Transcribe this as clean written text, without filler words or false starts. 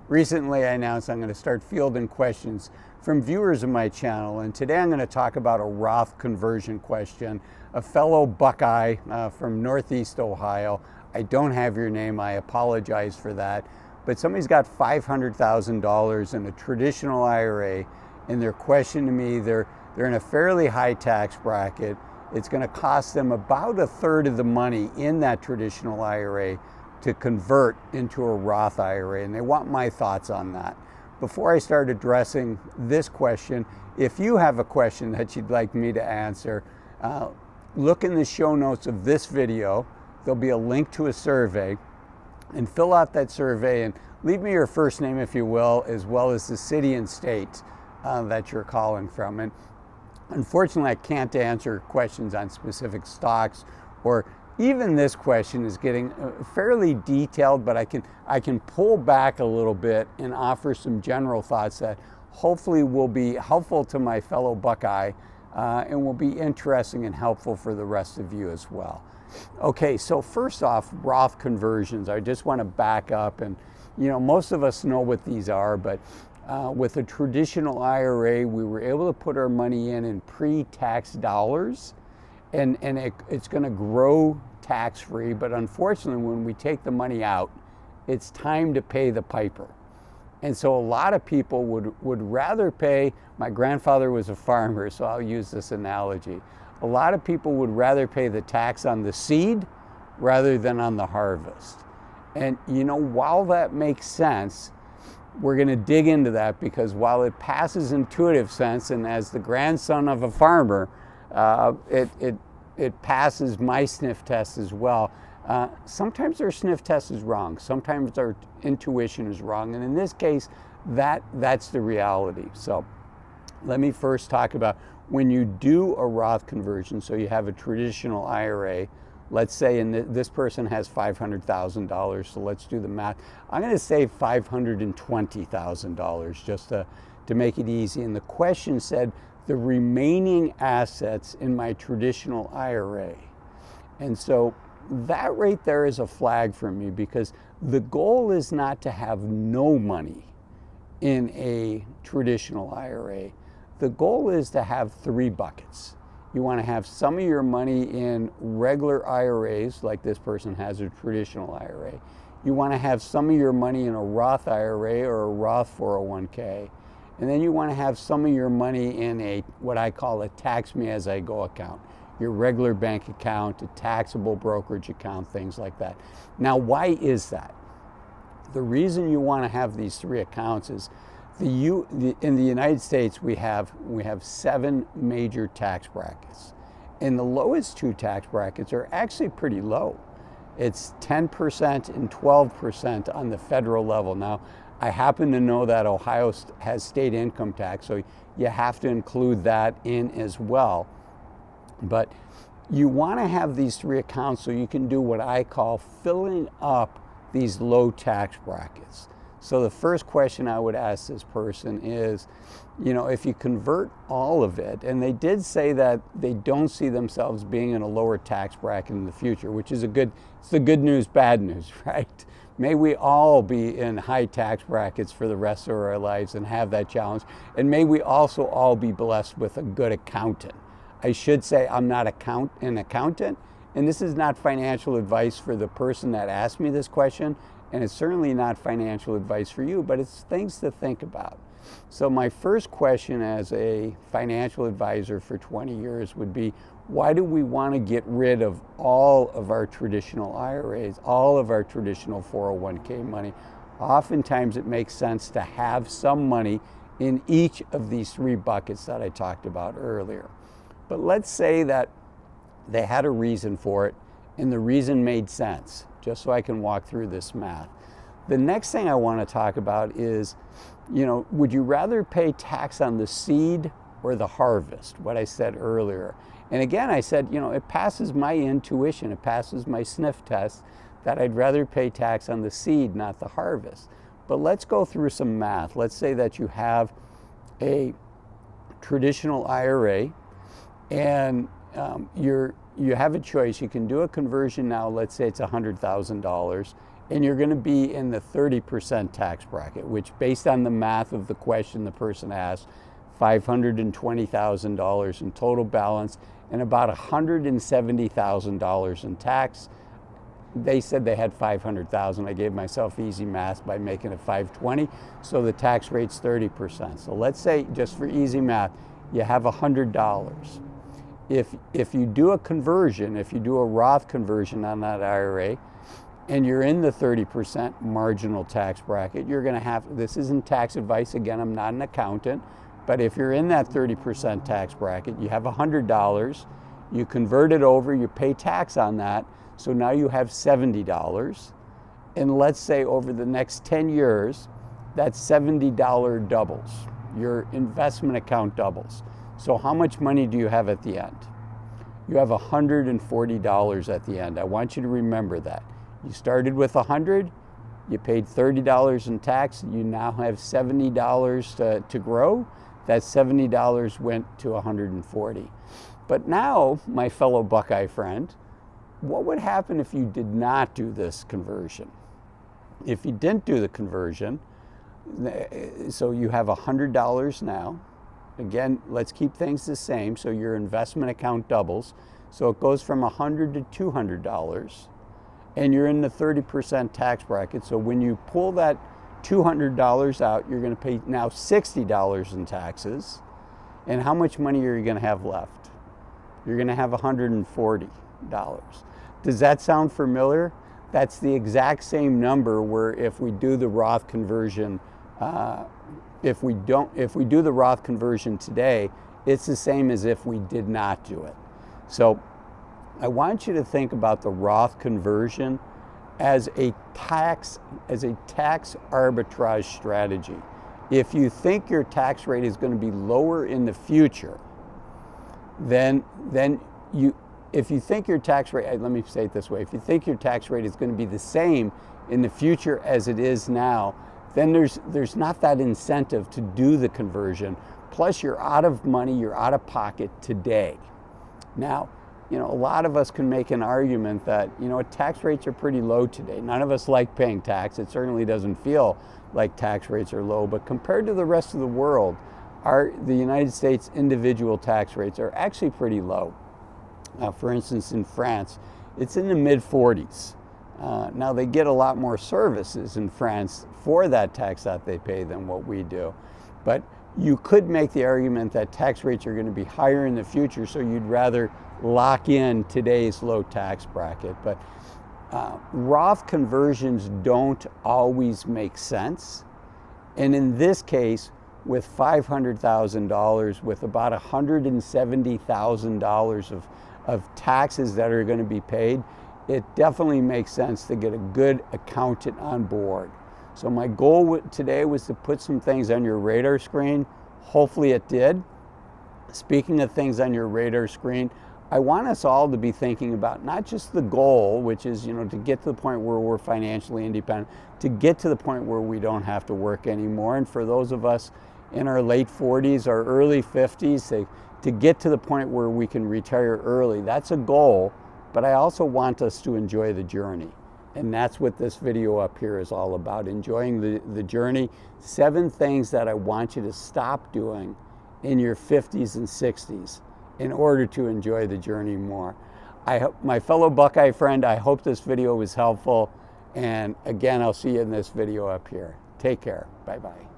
Recently, I announced I'm going to start fielding questions from viewers of my channel, and today I'm going to talk about a Roth conversion question. A fellow Buckeye from Northeast Ohio. I don't have your name, I apologize for that, but somebody's got $500,000 in a traditional IRA, and their question to me, they're in a fairly high tax bracket. It's going to cost them about a third of the money in that traditional IRA to convert into a Roth IRA, and they want my thoughts on that. Before I start addressing this question, if you have a question that you'd like me to answer, look in the show notes of this video. There'll be a link to a survey, and fill out that survey and leave me your first name, if you will, as well as the city and state that you're calling from. And unfortunately, I can't answer questions on specific stocks, or even this question is getting fairly detailed, but I can pull back a little bit and offer some general thoughts that hopefully will be helpful to my fellow Buckeye and will be interesting and helpful for the rest of you as well. Okay, so first off, Roth conversions. I just want to back up, and most of us know what these are, but with a traditional IRA, we were able to put our money in pre-tax dollars, and it's going to grow tax-free, but unfortunately when we take the money out, it's time to pay the piper. And so a lot of people would rather pay, my grandfather was a farmer, so I'll use this analogy. A lot of people would rather pay the tax on the seed rather than on the harvest. And while that makes sense, we're going to dig into that, because while it passes intuitive sense, and as the grandson of a farmer, it passes my sniff test as well. Sometimes our sniff test is wrong. Sometimes our intuition is wrong. And in this case, that's the reality. So let me first talk about when you do a Roth conversion. So you have a traditional IRA. Let's say this person has $500,000. So let's do the math. I'm going to say $520,000 just to make it easy. And the question said, the remaining assets in my traditional IRA. And so that right there is a flag for me, because the goal is not to have no money in a traditional IRA. The goal is to have three buckets. You want to have some of your money in regular IRAs, like this person has a traditional IRA. You want to have some of your money in a Roth IRA or a Roth 401k. And then you want to have some of your money in what I call a tax me as I go account, your regular bank account, a taxable brokerage account, things like that. Now, why is that? The reason you want to have these three accounts is in the United States, we have 7 major tax brackets. And the lowest 2 tax brackets are actually pretty low. It's 10% and 12% on the federal level. Now, I happen to know that Ohio has state income tax, so you have to include that in as well. But you want to have these 3 accounts so you can do what I call filling up these low tax brackets. So the first question I would ask this person is, if you convert all of it, and they did say that they don't see themselves being in a lower tax bracket in the future, which is it's the good news, bad news, right? May we all be in high tax brackets for the rest of our lives and have that challenge. And may we also all be blessed with a good accountant. I should say I'm not an accountant, and this is not financial advice for the person that asked me this question, and it's certainly not financial advice for you, but it's things to think about. So my first question as a financial advisor for 20 years would be, why do we want to get rid of all of our traditional IRAs, all of our traditional 401k money? Oftentimes it makes sense to have some money in each of these 3 buckets that I talked about earlier. But let's say that they had a reason for it, and the reason made sense, just so I can walk through this math. The next thing I want to talk about is, would you rather pay tax on the seed or the harvest, what I said earlier? And again, I said, it passes my intuition, it passes my sniff test that I'd rather pay tax on the seed, not the harvest. But let's go through some math. Let's say that you have a traditional IRA, and you have a choice. You can do a conversion now. Let's say it's $100,000, and you're going to be in the 30% tax bracket, which based on the math of the question the person asked, $520,000 in total balance and about $170,000 in tax. They said they had 500,000. I gave myself easy math by making it 520, so the tax rate's 30%. So let's say, just for easy math, you have $100. If you do a conversion, if you do a Roth conversion on that IRA, and you're in the 30% marginal tax bracket, you're going to have, this isn't tax advice, again, I'm not an accountant, but if you're in that 30% tax bracket, you have $100, you convert it over, you pay tax on that, so now you have $70. And let's say over the next 10 years, that $70 doubles. Your investment account doubles. So how much money do you have at the end? You have $140 at the end. I want you to remember that. You started with $100, you paid $30 in tax, you now have $70 to grow. That $70 went to $140. But now, my fellow Buckeye friend, what would happen if you did not do this conversion? If you didn't do the conversion, so you have $100 now. Again, let's keep things the same, so your investment account doubles. So it goes from $100 to $200, and you're in the 30% tax bracket. So when you pull that $200 out, you're going to pay now $60 in taxes. And how much money are you going to have left? You're going to have $140. Does that sound familiar? That's the exact same number where if we do the Roth conversion, if we do the Roth conversion today, it's the same as if we did not do it. So I want you to think about the Roth conversion as a tax arbitrage strategy. If you think your tax rate is going to be lower in the future, if you think your tax rate, let me say it this way, if you think your tax rate is going to be the same in the future as it is now, then there's not that incentive to do the conversion. Plus you're out of money, you're out of pocket today. Now, a lot of us can make an argument that, tax rates are pretty low today. None of us like paying tax. It certainly doesn't feel like tax rates are low, but compared to the rest of the world, the United States individual tax rates are actually pretty low. For instance, in France, it's in the mid-40s. Now they get a lot more services in France for that tax that they pay than what we do. But you could make the argument that tax rates are going to be higher in the future, so you'd rather lock in today's low tax bracket. But Roth conversions don't always make sense. And in this case, with $500,000, with about $170,000 of taxes that are going to be paid, it definitely makes sense to get a good accountant on board. So my goal today was to put some things on your radar screen. Hopefully it did. Speaking of things on your radar screen, I want us all to be thinking about not just the goal, which is, to get to the point where we're financially independent, to get to the point where we don't have to work anymore. And for those of us in our late 40s or early 50s, to get to the point where we can retire early, that's a goal. But I also want us to enjoy the journey. And that's what this video up here is all about, enjoying the journey. 7 things that I want you to stop doing in your 50s and 60s in order to enjoy the journey more. My fellow Buckeye friend, I hope this video was helpful. And again, I'll see you in this video up here. Take care. Bye-bye.